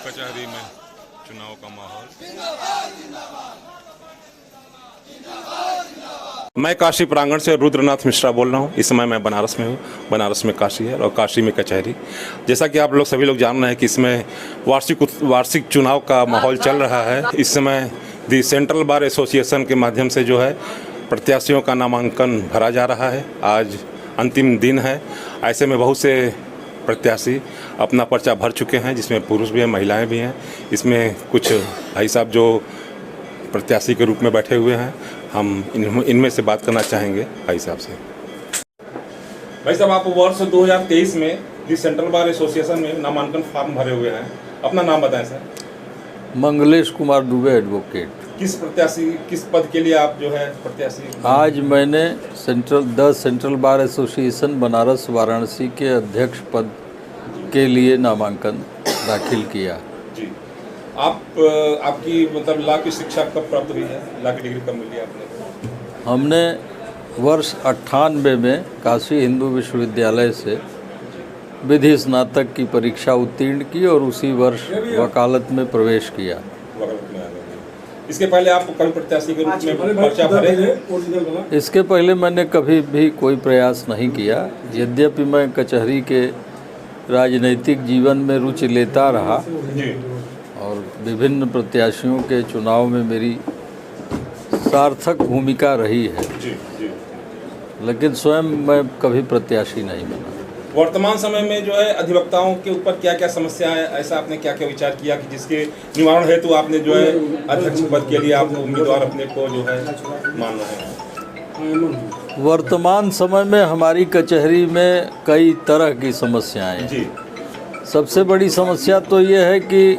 कचहरी में चुनाव का माहौल। मैं काशी प्रांगण से रुद्रनाथ मिश्रा बोल रहा हूँ। इस समय मैं बनारस में हूँ। बनारस में काशी है और काशी में कचहरी। जैसा कि आप लोग सभी लोग जान रहे हैं कि इसमें वार्षिक चुनाव का माहौल चल रहा है। इस समय दी सेंट्रल बार एसोसिएशन के माध्यम से जो है प्रत्याशियों का नामांकन भरा जा रहा है। आज अंतिम दिन है। ऐसे में बहुत से प्रत्याशी अपना पर्चा भर चुके हैं, जिसमें पुरुष भी हैं, महिलाएं भी हैं। इसमें कुछ भाई साहब जो प्रत्याशी के रूप में बैठे हुए हैं, हम इनमें से बात करना चाहेंगे भाई साहब से। भाई साहब, आप वर्ष 2023 में दी सेंट्रल बार एसोसिएशन में नामांकन फॉर्म भरे हुए हैं। अपना नाम बताएं सर। मंगलेश कुमार दुबे, एडवोकेट। किस पद के लिए आप जो है प्रत्याशी? आज मैंने central bar association Banaras Varanasi के अध्यक्ष पद के लिए नामांकन दाखिल किया। जी, आपकी मतलब लॉ की शिक्षा कब प्राप्त हुई है? लॉ की डिग्री कब मिली आपने? हमने वर्ष 98 में काशी हिंदू विश्वविद्यालय से विधि स्नातक की परीक्षा उत्तीर्ण की और उसी वर्ष वकालत में प्रवेश किया। इसके पहले आप कभी प्रत्याशी के रूप में पर्चा भरे हैं? इसके पहले मैंने कभी भी कोई प्रयास नहीं किया। यद्यपि मैं कचहरी के राजनीतिक जीवन में रुचि लेता रहा और विभिन्न प्रत्याशियों के चुनाव में मेरी सार्थक भूमिका रही है, लेकिन स्वयं मैं कभी प्रत्याशी नहीं बना। वर्तमान समय में जो है अधिवक्ताओं के ऊपर क्या क्या समस्या है, ऐसा आपने क्या क्या विचार किया कि जिसके निवारण हेतु आपने जो है अध्यक्ष पद के लिए आप उम्मीदवार अपने को जो है मान रहे हैं? वर्तमान समय में हमारी कचहरी में कई तरह की समस्याएं हैं। जी। सबसे बड़ी समस्या तो ये है कि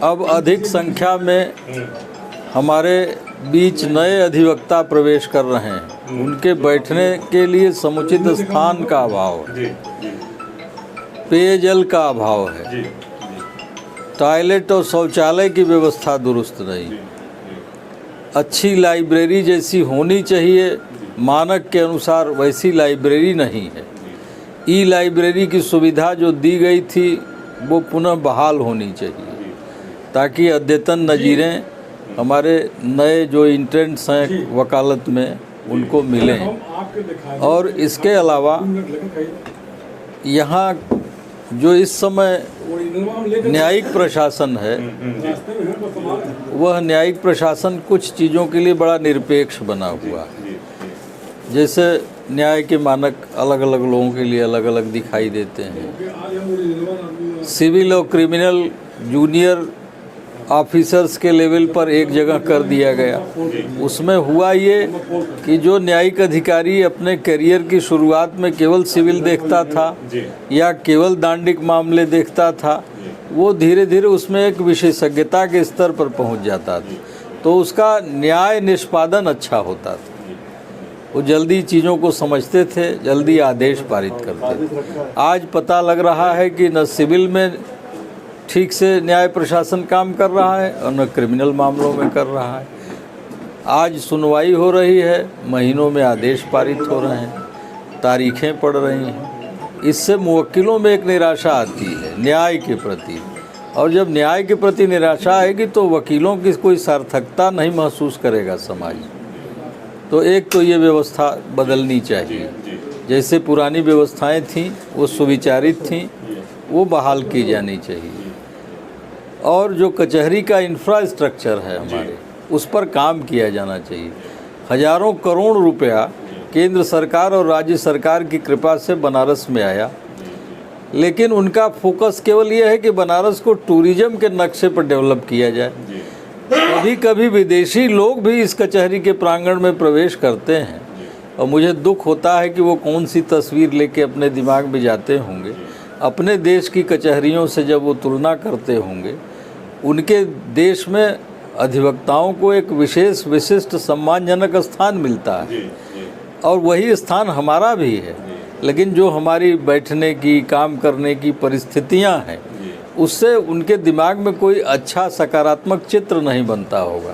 अब अधिक संख्या में हमारे बीच नए अधिवक्ता प्रवेश कर रहे हैं। उनके बैठने के लिए समुचित स्थान का अभाव है, पेयजल का अभाव है, टॉयलेट और शौचालय की व्यवस्था दुरुस्त नहीं, अच्छी लाइब्रेरी जैसी होनी चाहिए मानक के अनुसार वैसी लाइब्रेरी नहीं है। ई लाइब्रेरी की सुविधा जो दी गई थी वो पुनः बहाल होनी चाहिए, ताकि अद्यतन नज़ीरें हमारे नए जो इंट्रेंट्स हैं वकालत में उनको मिलें। और इसके अलावा यहाँ जो इस समय न्यायिक प्रशासन है, वह न्यायिक प्रशासन कुछ चीज़ों के लिए बड़ा निरपेक्ष बना हुआ है। जैसे न्याय के मानक अलग अलग लोगों के लिए अलग अलग दिखाई देते हैं। सिविल और क्रिमिनल जूनियर ऑफिसर्स के लेवल पर एक जगह कर दिया गया। उसमें हुआ ये कि जो न्यायिक अधिकारी अपने करियर की शुरुआत में केवल सिविल देखता था या केवल दांडिक मामले देखता था, वो धीरे धीरे उसमें एक विशेषज्ञता के स्तर पर पहुंच जाता था, तो उसका न्याय निष्पादन अच्छा होता था। वो जल्दी चीज़ों को समझते थे, जल्दी आदेश पारित करते थे। आज पता लग रहा है कि न सिविल में ठीक से न्याय प्रशासन काम कर रहा है और न क्रिमिनल मामलों में कर रहा है। आज सुनवाई हो रही है, महीनों में आदेश पारित हो रहे हैं, तारीखें पड़ रही हैं। इससे मुवक्किलों में एक निराशा आती है न्याय के प्रति, और जब न्याय के प्रति निराशा आएगी तो वकीलों की कोई सार्थकता नहीं महसूस करेगा समाज। तो एक तो ये व्यवस्था बदलनी चाहिए। जैसे पुरानी व्यवस्थाएं थीं वो सुविचारित थीं, वो बहाल की जानी चाहिए। और जो कचहरी का इंफ्रास्ट्रक्चर है हमारे, उस पर काम किया जाना चाहिए। हजारों करोड़ रुपया केंद्र सरकार और राज्य सरकार की कृपा से बनारस में आया, लेकिन उनका फोकस केवल ये है कि बनारस को टूरिज्म के नक्शे पर डेवलप किया जाए। कभी कभी विदेशी लोग भी इस कचहरी के प्रांगण में प्रवेश करते हैं और मुझे दुख होता है कि वो कौन सी तस्वीर लेके अपने दिमाग में जाते होंगे। अपने देश की कचहरियों से जब वो तुलना करते होंगे, उनके देश में अधिवक्ताओं को एक विशिष्ट सम्मानजनक स्थान मिलता है और वही स्थान हमारा भी है, लेकिन जो हमारी बैठने की, काम करने की परिस्थितियां हैं, उससे उनके दिमाग में कोई अच्छा सकारात्मक चित्र नहीं बनता होगा।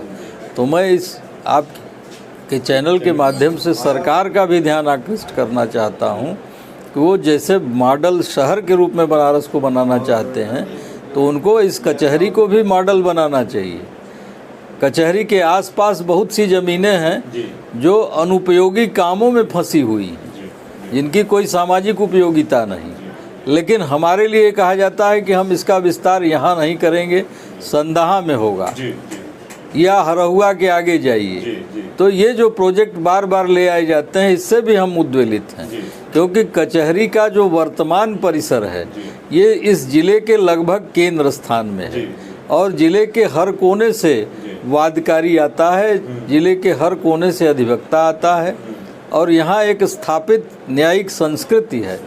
तो मैं इस आपके चैनल के माध्यम से सरकार का भी ध्यान आकृष्ट करना चाहता हूं कि वो जैसे मॉडल शहर के रूप में बनारस को बनाना चाहते हैं, तो उनको इस कचहरी को भी मॉडल बनाना चाहिए। कचहरी के आसपास बहुत सी ज़मीनें हैं जो अनुपयोगी कामों में फंसी हुई हैं, जिनकी कोई सामाजिक उपयोगिता नहीं, लेकिन हमारे लिए कहा जाता है कि हम इसका विस्तार यहाँ नहीं करेंगे, संदहा में होगा या हरहुआ के आगे जाइए। तो ये जो प्रोजेक्ट बार बार ले आए जाते हैं, इससे भी हम उद्वेलित हैं, क्योंकि कचहरी का जो वर्तमान परिसर है ये इस जिले के लगभग केंद्र स्थान में है और जिले के हर कोने से वादकारी आता है, जिले के हर कोने से अधिवक्ता आता है और यहाँ एक स्थापित न्यायिक संस्कृति है।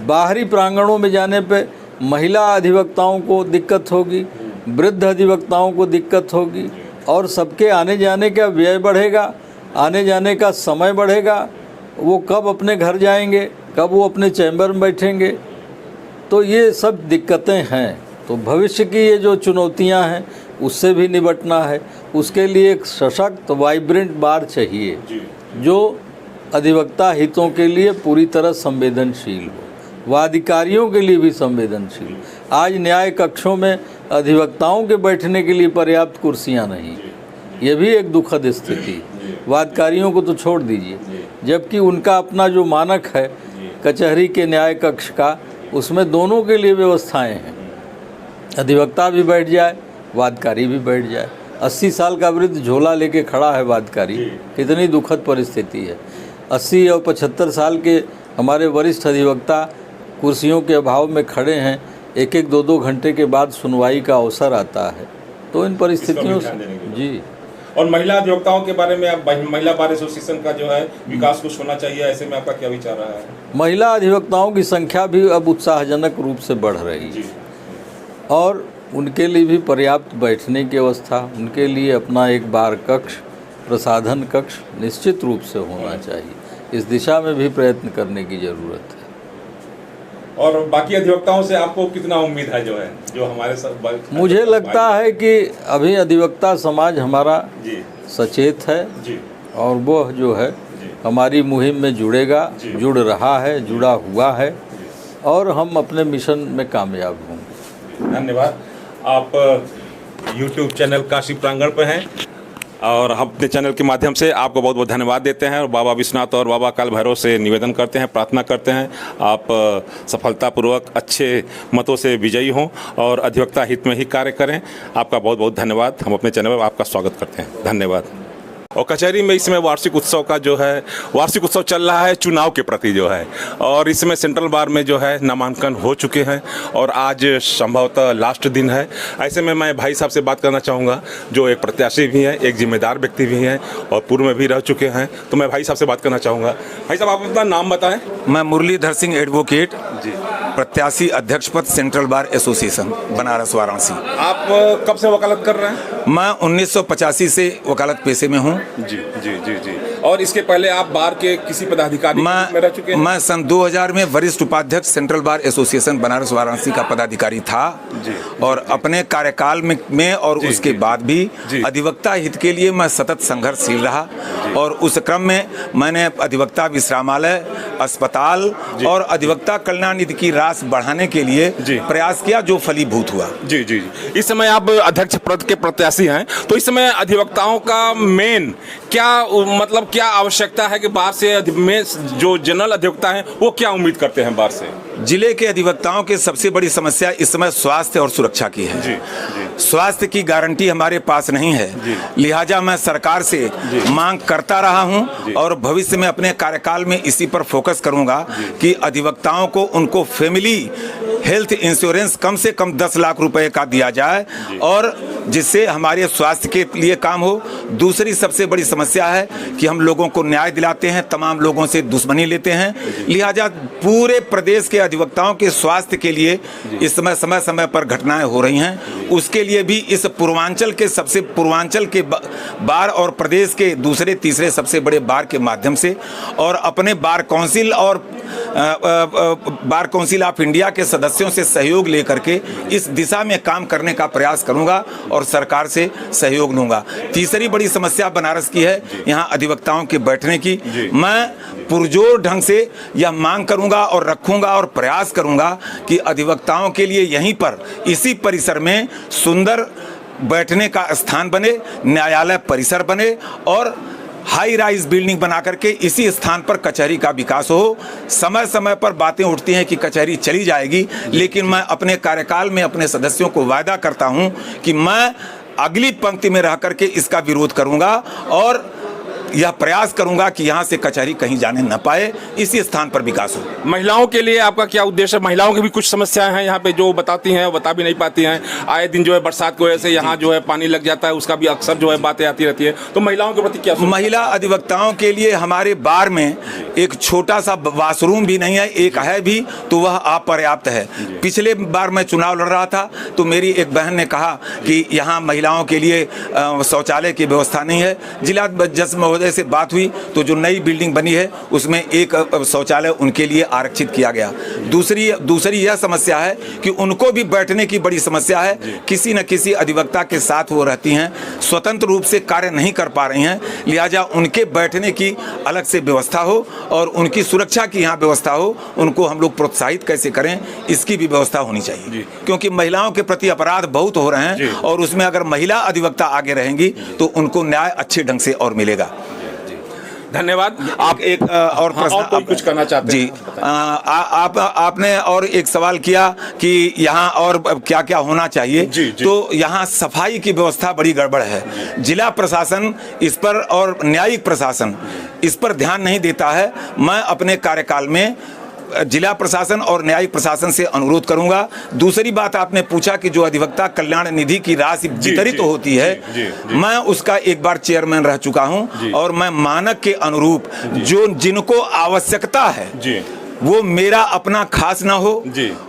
बाहरी प्रांगणों में जाने पे महिला अधिवक्ताओं को दिक्कत होगी, वृद्ध अधिवक्ताओं को दिक्कत होगी और सबके आने जाने का व्यय बढ़ेगा, आने जाने का समय बढ़ेगा। वो कब अपने घर जाएंगे, कब वो अपने चैम्बर में बैठेंगे, तो ये सब दिक्कतें हैं। तो भविष्य की ये जो चुनौतियां हैं उससे भी निपटना है। उसके लिए एक सशक्त वाइब्रेंट बार चाहिए जो अधिवक्ता हितों के लिए पूरी तरह संवेदनशील हो, वादिकारियों के लिए भी संवेदनशील। आज न्याय कक्षों में अधिवक्ताओं के बैठने के लिए पर्याप्त कुर्सियां नहीं, ये भी एक दुखद स्थिति। वादकारियों को तो छोड़ दीजिए, जबकि उनका अपना जो मानक है कचहरी के न्याय कक्ष का, उसमें दोनों के लिए व्यवस्थाएं हैं। अधिवक्ता भी बैठ जाए, वादकारी भी बैठ जाए। 80 साल का वृद्ध झोला लेके खड़ा है वादकारी, कितनी दुखद परिस्थिति है। 80 और 75 साल के हमारे वरिष्ठ अधिवक्ता कुर्सियों के अभाव में खड़े हैं, एक एक 2-2 घंटे के बाद सुनवाई का अवसर आता है। तो इन परिस्थितियों से जी। और महिला अधिवक्ताओं के बारे में, आप महिला बार एसोसिएशन का जो है विकास कुछ होना चाहिए, ऐसे में आपका क्या विचार रहा है? महिला अधिवक्ताओं की संख्या भी अब उत्साहजनक रूप से बढ़ रही है और उनके लिए भी पर्याप्त बैठने की व्यवस्था, उनके लिए अपना एक बार कक्ष, प्रसाधन कक्ष निश्चित रूप से होना चाहिए। इस दिशा में भी प्रयत्न करने की ज़रूरत है। और बाकी अधिवक्ताओं से आपको कितना उम्मीद है जो हमारे साथ? मुझे लगता है कि अभी अधिवक्ता समाज हमारा सचेत है और वह जो है हमारी मुहिम में जुड़ेगा, जुड़ रहा है, जुड़ा हुआ है और हम अपने मिशन में कामयाब होंगे। धन्यवाद। आप YouTube चैनल काशी प्रांगण पर हैं और हम अपने चैनल के माध्यम से आपको बहुत बहुत धन्यवाद देते हैं और बाबा विश्वनाथ और बाबा काल भैरव से निवेदन करते हैं, प्रार्थना करते हैं आप सफलतापूर्वक अच्छे मतों से विजयी हों और अधिवक्ता हित में ही कार्य करें। आपका बहुत बहुत धन्यवाद। हम अपने चैनल में आपका स्वागत करते हैं। धन्यवाद। और कचहरी में इसमें वार्षिक उत्सव का जो है, वार्षिक उत्सव चल रहा है चुनाव के प्रति जो है, और इसमें सेंट्रल बार में जो है नामांकन हो चुके हैं और आज संभवतः लास्ट दिन है। ऐसे में मैं भाई साहब से बात करना चाहूँगा जो एक प्रत्याशी भी हैं, एक जिम्मेदार व्यक्ति भी हैं और पूर्व में भी रह चुके हैं। तो मैं भाई साहब से बात करना चाहूँगा। भाई साहब, आप अपना नाम बताएँ। मैं मुरलीधर सिंह एडवोकेट जी, प्रत्याशी अध्यक्ष पद central bar association Banaras Varanasi. आप कब से वकालत कर रहे हैं? मैं 1985 से वकालत पेशे में हूँ। जी जी जी जी। और इसके पहले आप बार के किसी पदाधिकारी में रह चुके हैं? मैं सन 2000 में वरिष्ठ उपाध्यक्ष central bar association Banaras Varanasi का पदाधिकारी था जी, और अपने कार्यकाल में और जी, उसके बाद भी अधिवक्ता हित के लिए मैं सतत संघर्षशील रहा और उस क्रम में मैंने अधिवक्ता विश्रामालय, अस्पताल और अधिवक्ता कल्याण निधि की राशि बढ़ाने के लिए प्रयास किया, जो फलीभूत हुआ। जी जी जी। इस समय आप अध्यक्ष पद के प्रत्याशी हैं, तो इस समय अधिवक्ताओं का मेन क्या मतलब क्या आवश्यकता है कि बाहर से में जो जनरल अधिवक्ता हैं वो क्या उम्मीद करते हैं बाहर से? जिले के अधिवक्ताओं की सबसे बड़ी समस्या इस समय स्वास्थ्य और सुरक्षा की है। जी। स्वास्थ्य की गारंटी हमारे पास नहीं है, लिहाजा मैं सरकार से मांग करता रहा हूं और भविष्य में अपने कार्यकाल में इसी पर फोकस करूंगा कि अधिवक्ताओं को उनको फैमिली हेल्थ इंश्योरेंस कम से कम 10 लाख रुपए का दिया जाए और जिससे हमारे स्वास्थ्य के लिए काम हो। दूसरी सबसे बड़ी समस्या है कि हम लोगों को न्याय दिलाते हैं, तमाम लोगों से दुश्मनी लेते हैं, लिहाजा पूरे प्रदेश के अधिवक्ताओं के स्वास्थ्य के लिए इस समय समय पर घटनाएं हो रही हैं। उसके लिए भी इस पूर्वांचल के बार और प्रदेश के दूसरे तीसरे सबसे बड़े बार के माध्यम से और अपने बार काउंसिल और बार काउंसिल ऑफ इंडिया के सदस्यों से सहयोग लेकर के इस दिशा में काम करने का प्रयास करूंगा और सरकार से सहयोग लूँगा। तीसरी बड़ी समस्या बनारस की है यहाँ अधिवक्ताओं के बैठने की। मैं पुरजोर ढंग से यह मांग करूँगा और रखूँगा और प्रयास करूँगा कि अधिवक्ताओं के लिए यहीं पर इसी परिसर में सुंदर बैठने का स्थान बने, न्यायालय परिसर बने और हाई राइज बिल्डिंग बना करके इसी स्थान पर कचहरी का विकास हो। समय समय पर बातें उठती हैं कि कचहरी चली जाएगी, लेकिन मैं अपने कार्यकाल में अपने सदस्यों को वायदा करता हूं कि मैं अगली पंक्ति में रह करके इसका विरोध करूंगा और यह प्रयास करूंगा कि यहाँ से कचहरी कहीं जाने न पाए, इसी स्थान पर विकास हो। महिलाओं के लिए आपका क्या उद्देश्य है? महिलाओं की भी कुछ समस्याएं हैं यहाँ पे जो बताती हैं, बता भी नहीं पाती हैं। आए दिन जो है बरसात की वजह से यहाँ जो है पानी लग जाता है, उसका भी अक्सर जो है बातें आती रहती है। तो महिलाओं के प्रति क्या? महिला अधिवक्ताओं के लिए हमारे बार में एक छोटा सा वॉशरूम भी नहीं है, एक है भी तो वह अपर्याप्त है। पिछले बार मैं चुनाव लड़ रहा था तो मेरी एक बहन ने कहा कि यहाँ महिलाओं के लिए शौचालय की व्यवस्था नहीं है। जिला जज महोदय से बात हुई तो जो नई बिल्डिंग बनी है उसमें एक शौचालय उनके लिए आरक्षित किया गया। दूसरी यह समस्या है कि उनको भी बैठने की बड़ी समस्या है। किसी न किसी अधिवक्ता के साथ वो रहती हैं, स्वतंत्र रूप से कार्य नहीं कर पा रही हैं, लिहाजा उनके बैठने की अलग से व्यवस्था हो और उनकी सुरक्षा की यहाँ व्यवस्था हो। उनको हम लोग प्रोत्साहित कैसे करें, इसकी भी व्यवस्था होनी चाहिए, क्योंकि महिलाओं के प्रति अपराध बहुत हो रहे हैं और उसमें अगर महिला अधिवक्ता आगे रहेंगी तो उनको न्याय अच्छे ढंग से और मिलेगा। धन्यवाद। आप एक और प्रश्न कोई कुछ करना चाहते हैं? जी, आपने और एक सवाल किया कि यहाँ और क्या क्या होना चाहिए। जी। तो यहाँ सफाई की व्यवस्था बड़ी गड़बड़ है। जिला प्रशासन इस पर और न्यायिक प्रशासन इस पर ध्यान नहीं देता है। मैं अपने कार्यकाल में जिला प्रशासन और न्यायिक प्रशासन से अनुरोध करूंगा। दूसरी बात आपने पूछा कि जो अधिवक्ता कल्याण निधि की राशि वितरित होती है, मैं उसका एक बार चेयरमैन रह चुका हूं और मैं मानक के अनुरूप जो जिनको आवश्यकता है वो मेरा अपना खास ना हो,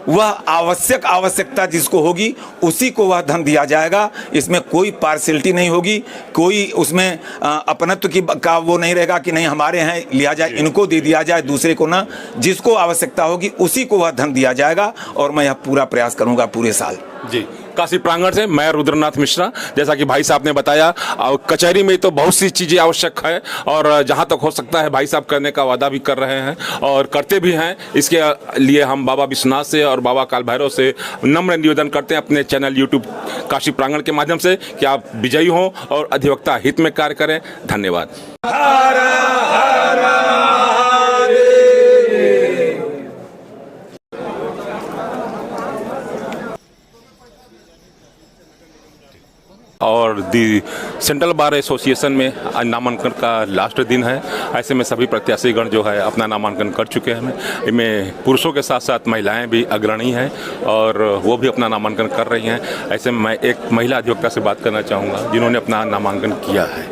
वह आवश्यकता जिसको होगी उसी को वह धन दिया जाएगा। इसमें कोई पार्शियलिटी नहीं होगी, कोई उसमें अपनत्व की का वो नहीं रहेगा कि नहीं हमारे हैं लिया जाए, इनको दे दिया जाए, दूसरे को ना। जिसको आवश्यकता होगी उसी को वह धन दिया जाएगा और मैं यह पूरा प्रयास करूंगा पूरे साल। जी, काशी प्रांगण से मैं रुद्रनाथ मिश्रा। जैसा कि भाई साहब ने बताया, कचहरी में तो बहुत सी चीज़ें आवश्यक है और जहां तक हो सकता है भाई साहब करने का वादा भी कर रहे हैं और करते भी हैं। इसके लिए हम बाबा विश्वनाथ से और बाबा काल भैरव से नम्र निवेदन करते हैं अपने चैनल यूट्यूब काशी प्रांगण के माध्यम से कि आप विजयी हों और अधिवक्ता हित में कार्य करें। धन्यवाद। और दी सेंट्रल बार एसोसिएशन में आज नामांकन का लास्ट दिन है। ऐसे में सभी प्रत्याशीगण जो है अपना नामांकन कर चुके हैं। इनमें पुरुषों के साथ साथ महिलाएं भी अग्रणी हैं और वो भी अपना नामांकन कर रही हैं। ऐसे में मैं एक महिला अधिवक्ता से बात करना चाहूँगा जिन्होंने अपना नामांकन किया है।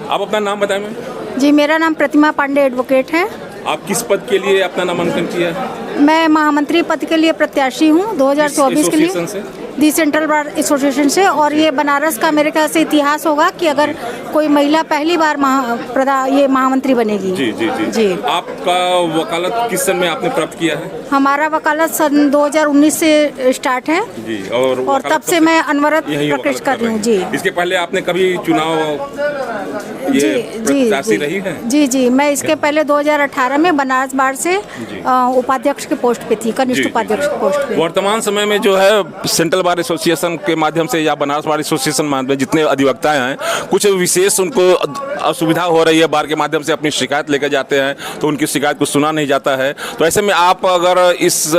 आप अपना नाम बताएं मैम। जी, मेरा नाम प्रतिमा पांडे एडवोकेट है। आप किस पद के लिए अपना नामांकन किया है? मैं महामंत्री पद के लिए प्रत्याशी हूँ 2024 के लिए दी सेंट्रल बार एसोसिएशन से। और ये बनारस का मेरे ख्याल से इतिहास होगा कि अगर कोई महिला पहली बार ये महामंत्री बनेगी। जी। आपका वकालत किस सन में आपने प्राप्त किया है? हमारा वकालत सन 2019 से स्टार्ट है जी। और तब से मैं अनवरत प्रैक्टिस कर रही हूँ। जी। इसके पहले आपने कभी चुनाव प्रत्याशी रही है? जी, मैं इसके पहले 2018 में बनारस बार से उपाध्यक्ष के पोस्ट पे थी, कनिष्ठ उपाध्यक्ष के पोस्ट पे। वर्तमान समय में जो है सेंट्रल बार एसोसिएशन के माध्यम से या बनारस बार एसोसिएशन माध्यम जितने अधिवक्ताएं हैं, कुछ विशेष उनको असुविधा हो रही है। बार के माध्यम से अपनी शिकायत लेकर जाते हैं तो उनकी शिकायत को सुना नहीं जाता है। तो ऐसे में आप अगर इस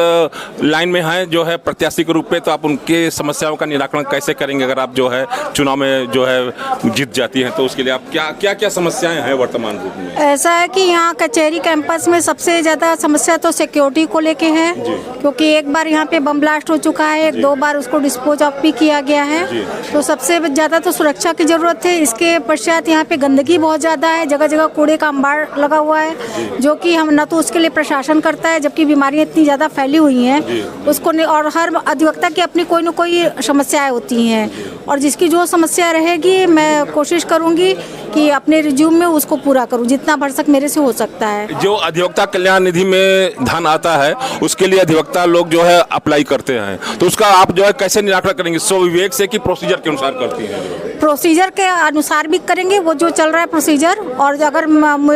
लाइन में हैं जो है प्रत्याशी के रूप में, तो आप उनके समस्याओं का निराकरण कैसे करेंगे अगर आप जो है चुनाव में जो है जीत जाती हैं? तो उसके लिए आप क्या समस्याएं हैं वर्तमान रूप में? ऐसा है कि यहाँ कचहरी कैंपस में सबसे ज़्यादा समस्या तो सिक्योरिटी को लेके है, क्योंकि एक बार यहाँ पे बम ब्लास्ट हो चुका है, 2 बार उसको डिस्पोज ऑफ भी किया गया है। तो सबसे ज़्यादा तो सुरक्षा की ज़रूरत है। इसके पश्चात यहाँ पे गंदगी बहुत ज़्यादा है, जगह जगह कूड़े का अंबार लगा हुआ है, जो कि हम न तो उसके लिए प्रशासन करता है, जबकि बीमारियाँ इतनी ज़्यादा फैली हुई हैं उसको नहीं। और हर अधिवक्ता की अपनी कोई न कोई समस्याएं होती हैं और जिसकी जो समस्या रहेगी मैं कोशिश करूँगी कि अपने रिज्यूम में उसको पूरा करूं, जितना भरसक मेरे से हो सकता है। जो अधिवक्ता कल्याण निधि में धन आता है उसके लिए अधिवक्ता लोग जो है अप्लाई करते हैं, तो उसका आप जो है कैसे निराकरण करेंगे? स्वविवेक से कि प्रोसीजर के अनुसार करती हैं? प्रोसीजर के अनुसार भी करेंगे, वो जो चल रहा है प्रोसीजर, और अगर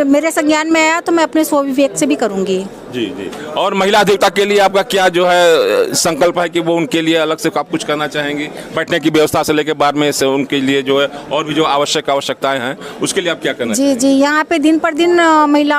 मेरे संज्ञान में आया तो मैं अपने स्वविवेक से भी करूंगी। जी जी। और महिला अधिवक्ता के लिए आपका क्या जो है संकल्प है कि वो उनके लिए अलग से आप कुछ करना चाहेंगे? बैठने की व्यवस्था से लेकर बाद में से उनके लिए जो है और भी जो आवश्यकताएं हैं उसके लिए आप क्या करना चाहेंगे? जी, यहाँ पे दिन पर दिन महिला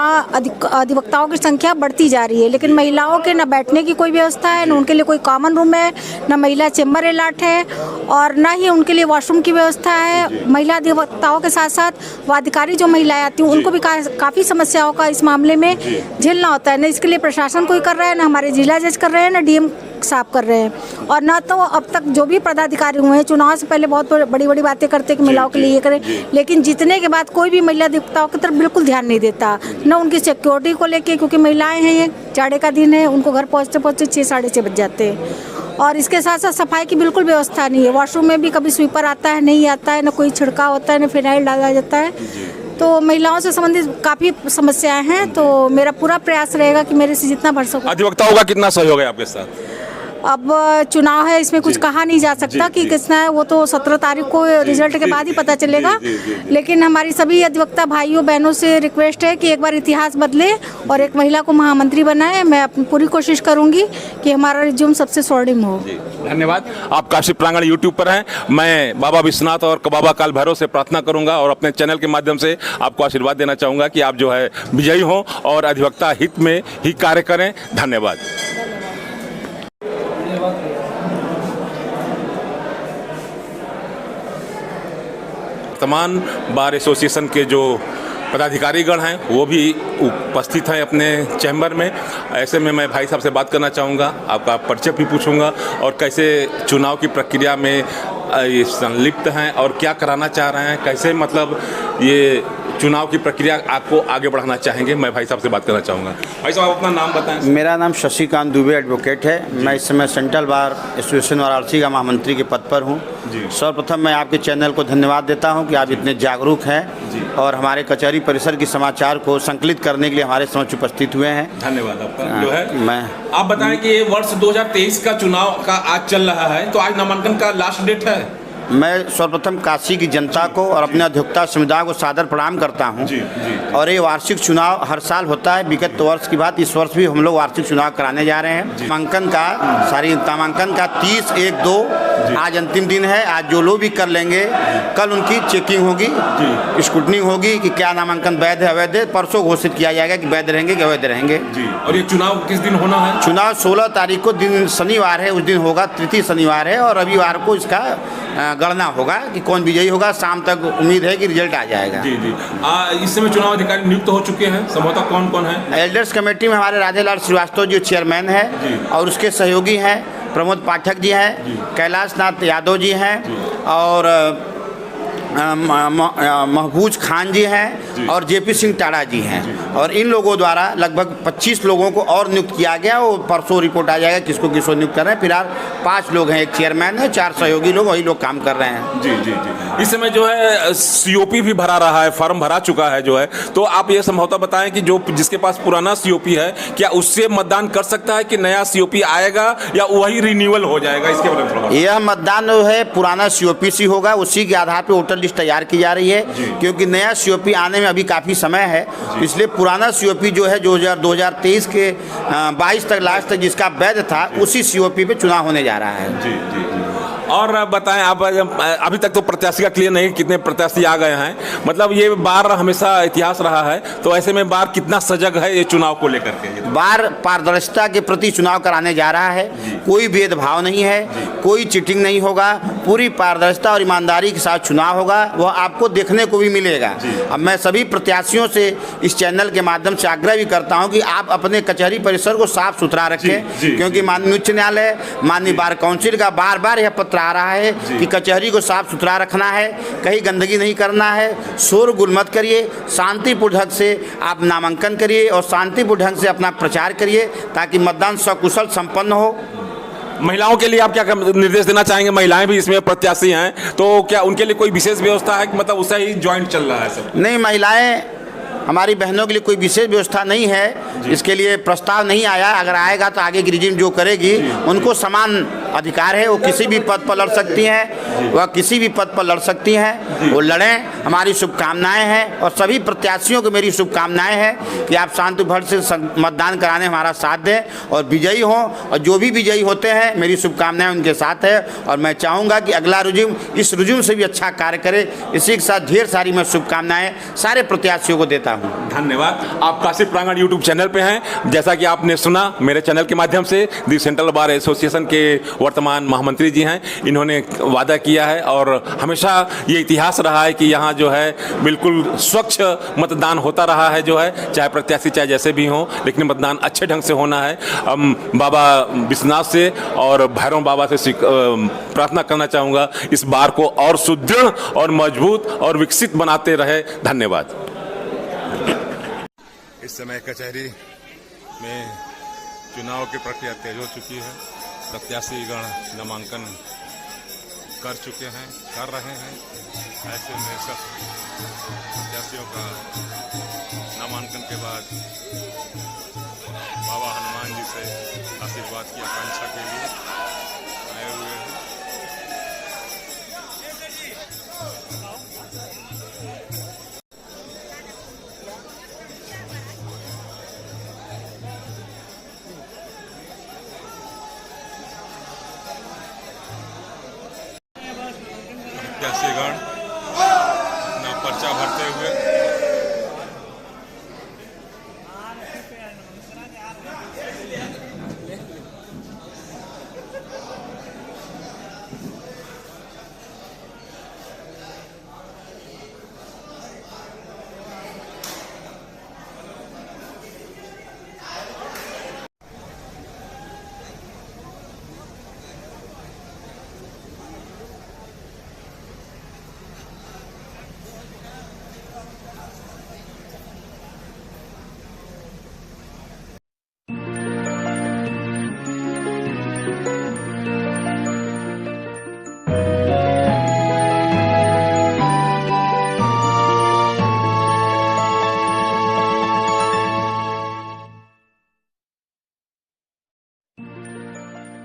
अधिवक्ताओं की संख्या बढ़ती जा रही है, लेकिन महिलाओं के न बैठने की कोई व्यवस्था है, न उनके लिए कोई कॉमन रूम है, न महिला चेम्बर अलाट है, और न ही उनके लिए वॉशरूम की व्यवस्था है। महिला अधिवक्ताओं के साथ साथ वादिकारी जो महिलाएं आती हैं उनको भी काफ़ी समस्याओं का इस मामले में झेलना होता है। न इसके लिए प्रशासन कोई कर रहा है, न हमारे जिला जज कर रहे हैं, न डीएम साहब कर रहे हैं, और न तो अब तक जो भी पदाधिकारी हुए हैं चुनाव से पहले बहुत बड़ी बड़ी बातें करते हैं कि महिलाओं के लिए ये करें, लेकिन जीतने के बाद कोई भी महिला अधिवक्ताओं की तरफ बिल्कुल ध्यान नहीं देता, न उनकी सिक्योरिटी को लेके, क्योंकि महिलाएं हैं, ये जाड़े का दिन है, उनको घर पहुँचते पहुँचते 6 साढ़े 6 बज जाते हैं, और इसके साथ साथ सफाई की बिल्कुल व्यवस्था नहीं है। वॉशरूम में भी कभी स्वीपर आता है, नहीं आता है, न कोई छिड़काव होता है, न फिनाइल डाला जाता है, तो महिलाओं से संबंधित काफ़ी समस्याएं हैं। तो मेरा पूरा प्रयास रहेगा कि मेरे से जितना बढ़ सके। अधिवक्ताओं का कितना सहयोग है आपके साथ? अब चुनाव है, इसमें कुछ कहा नहीं जा सकता कि कितना है, वो तो 17 तारीख को रिजल्ट के बाद ही पता चलेगा। लेकिन हमारी सभी अधिवक्ता भाइयों बहनों से रिक्वेस्ट है कि एक बार इतिहास बदले और एक महिला को महामंत्री बनाए। मैं अपनी पूरी कोशिश करूंगी कि हमारा रिज्यूम सबसे स्वर्णिम हो। धन्यवाद। आप काशी प्रांगण यूट्यूब पर हैं। मैं बाबा विश्वनाथ और बाबा काल भैरव से प्रार्थना करूंगा और अपने चैनल के माध्यम से आपको आशीर्वाद देना चाहूंगा कि आप जो है विजयी हों और अधिवक्ता हित में ही कार्य करें। धन्यवाद। वर्तमान बार एसोसिएशन के जो पदाधिकारीगण हैं वो भी उपस्थित हैं अपने चैम्बर में। ऐसे में मैं भाई साहब से बात करना चाहूँगा, आपका परिचय भी पूछूंगा और कैसे चुनाव की प्रक्रिया में ये संलिप्त हैं और क्या कराना चाह रहे हैं, कैसे मतलब ये चुनाव की प्रक्रिया आपको आगे बढ़ाना चाहेंगे। मैं भाई साहब से बात करना चाहूँगा। भाई साहब अपना नाम बताएं। मेरा नाम शशिकांत दुबे एडवोकेट है। मैं इस समय सेंट्रल बार एसोसिएशन वाराणसी का महामंत्री के पद पर हूँ। सर्वप्रथम मैं आपके चैनल को धन्यवाद देता हूँ कि आप इतने जागरूक हैं और हमारे कचहरी परिसर के समाचार को संकलित करने के लिए हमारे समक्ष उपस्थित हुए हैं। धन्यवाद आपका। जो है मैं आप बताएं कि ये वर्ष 2023 का चुनाव का आज चल रहा है, तो आज नामांकन का लास्ट डेट है। मैं सर्वप्रथम काशी की जनता को और अपने अधिवक्ता समुदाय को सादर प्रणाम करता हूं। और ये वार्षिक चुनाव हर साल होता है, विगत वर्ष की बात इस वर्ष भी हम लोग वार्षिक चुनाव कराने जा रहे हैं। नामांकन का 30/1/2 आज अंतिम दिन है। आज जो लोग भी कर लेंगे, कल उनकी चेकिंग होगी, स्क्रूटनी होगी कि क्या नामांकन वैध है अवैध है। परसों घोषित किया जाएगा कि वैध रहेंगे कि अवैध रहेंगे। और ये चुनाव किस दिन होना है? चुनाव 16 तारीख को दिन शनिवार है, उस दिन होगा, तृतीय शनिवार है, और रविवार को इसका गणना होगा कि कौन विजयी होगा। शाम तक उम्मीद है कि रिजल्ट आ जाएगा। जी जी। इस समय चुनाव अधिकारी नियुक्त हो चुके हैं, संभवतः कौन कौन है? एल्डर्स कमेटी में हमारे राधेलाल श्रीवास्तव जो चेयरमैन है और उसके सहयोगी हैं प्रमोद पाठक जी हैं, कैलाश नाथ यादव जी हैं और महबूज खान जी हैं और जेपी सिंह टाड़ा जी हैं। और इन लोगों द्वारा लगभग 25 लोगों को और नियुक्त किया गया। वो परसों रिपोर्ट आ जाएगा किसको किसको नियुक्त कर रहे हैं। फिलहाल 5 लोग हैं, एक चेयरमैन है, 4 सहयोगी लोग, वही लोग काम कर रहे हैं। जी जी जी। इस समय जो है सीओपी भी भरा रहा है, फॉर्म भरा चुका है जो है, तो आप ये संभवतः बताएं कि जो जिसके पास पुराना सीओपी है क्या उससे मतदान कर सकता है कि नया सीओपी आएगा या वही रिन्यूअल हो जाएगा? इसके बारे में थोड़ा। यह मतदान जो है पुराना सीओपी से होगा, उसी के आधार पर वोटर लिस्ट तैयार की जा रही है, क्योंकि नया सीओपी आने में अभी काफ़ी समय है। इसलिए पुराना सीओपी जो है 2023 के 22 तक लास्ट तक जिसका वैध था, उसी सीओपी पे चुनाव होने जा रहा है। जी जी। और बताएं आप, अभी तक तो प्रत्याशी का क्लियर नहीं, कितने प्रत्याशी आ गए हैं? मतलब ये बार हमेशा इतिहास रहा है, तो ऐसे में बार कितना सजग है ये चुनाव को लेकर के? बार पारदर्शिता के प्रति चुनाव कराने जा रहा है। कोई भेदभाव नहीं है, कोई चीटिंग नहीं होगा, पूरी पारदर्शिता और ईमानदारी के साथ चुनाव होगा। वह आपको देखने को भी मिलेगा। अब मैं सभी प्रत्याशियों से इस चैनल के माध्यम से आग्रह भी करता हूं कि आप अपने कचहरी परिसर को साफ सुथरा रखें, क्योंकि माननीय उच्च न्यायालय, माननीय बार काउंसिल का बार बार यह पत्र आ रहा है कि कचहरी को साफ सुथरा रखना है, कहीं गंदगी नहीं करना है, शोरगुल मत करिए, शांतिपूर्ण ढंग से आप नामांकन करिए और शांतिपूर्ण ढंग से अपना प्रचार करिए ताकि मतदान सकुशल संपन्न हो। महिलाओं के लिए आप क्या निर्देश देना चाहेंगे? महिलाएं भी इसमें प्रत्याशी हैं, तो क्या उनके लिए कोई विशेष व्यवस्था है कि मतलब उससे ही ज्वाइंट चल रहा है सब? नहीं, महिलाएं हमारी बहनों के लिए कोई विशेष व्यवस्था नहीं है, इसके लिए प्रस्ताव नहीं आया। अगर आएगा तो आगे की रिजिम जो करेगी, उनको समान अधिकार है, वो किसी भी पद पर लड़ सकती हैं, वह किसी भी पद पर लड़ सकती हैं, वो लड़ें। हमारी शुभकामनाएं हैं और सभी प्रत्याशियों को मेरी शुभकामनाएं हैं कि आप शांति भर से मतदान कराने हमारा साथ दें और विजयी हों, और जो भी विजयी होते हैं मेरी शुभकामनाएं उनके साथ है और मैं चाहूँगा कि अगला रुजुम इस रुजुम से भी अच्छा कार्य करे। इसी के साथ ढेर सारी मैं शुभकामनाएं सारे प्रत्याशियों को देता हूँ। धन्यवाद। आप काशी प्रांगण यूट्यूब चैनल पे हैं। जैसा कि आपने सुना मेरे चैनल के माध्यम से, दी सेंट्रल बार एसोसिएशन के वर्तमान महामंत्री जी हैं। इन्होंने वादा किया है और हमेशा ये इतिहास रहा है कि यहाँ जो है बिल्कुल स्वच्छ मतदान होता रहा है, जो है चाहे प्रत्याशी चाहे जैसे भी हों, लेकिन मतदान अच्छे ढंग से होना है। हम बाबा विश्वनाथ से और भैरव बाबा से प्रार्थना करना चाहूँगा इस बार को और सुदृढ़ और मजबूत और विकसित बनाते रहे। धन्यवाद। इस समय कचहरी में चुनाव की प्रक्रिया तेज हो चुकी है। प्रत्याशीगण नामांकन कर चुके हैं, कर रहे हैं। ऐसे में सब प्रत्याशियों का नामांकन के बाद बाबा हनुमान जी से आशीर्वाद की आकांक्षा के लिए आए हुए हैं। प्रत्याशीगण अपना पर्चा भरते हुए